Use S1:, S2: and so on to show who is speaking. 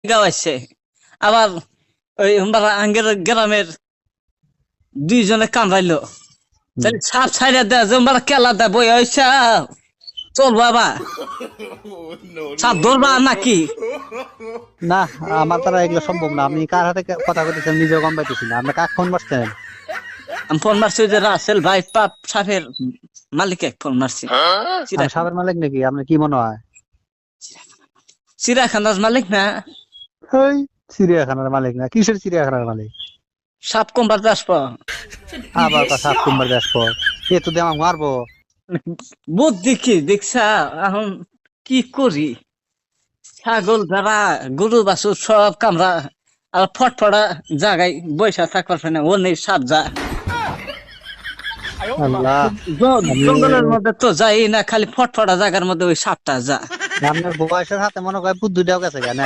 S1: গাওয়াইছে আবার ওই আঙ্গের গ্রামের দুইজনে কামড়াইলো তাহলে সাপ ছাইরা দেয় যে কেলা দেয় বই হয়েছে চল বাবা সাপ ধরবা নাকি
S2: না আমার দ্বারা এগুলো সম্ভব না। আমি কার হাতে কথা বলতেছি নিজেও গম পাইতেছি না। আপনি কাক ফোন মারছেন?
S1: আমি ফোন মারছি ওই যে রাসেল ভাই পাপ সাপের মালিক এক ফোন মারছি
S2: আমি সাপের মালিক নাকি? আপনি কি মনে হয়?
S1: চিড়াখানার মালিক না
S2: ওই চিড়িয়াখানার মালিক না? কিসের চিড়িয়াখানার মালিক?
S1: সাপ কমবার চাষ
S2: আবার সাপ কুম্বার দেশ পর এ তো দিয়ে আমাকে মারবো।
S1: বুদ্ধি কি দেখছা এখন কি করি ছাগল যারা গরু বাছুর সব কামড়া আর ফটফটা জায়গায় বৈশা থাকবার না ও নেই সাপ যা
S2: আল্লাহ,
S1: জঙ্গলের মধ্যে তো যাই না খালি ফটফটা জায়গার মধ্যে ওই সাপটা যা
S2: আপনার বয়সের হাতে মনে হয় বুদ্ধি দেওয়া গেছে কেন?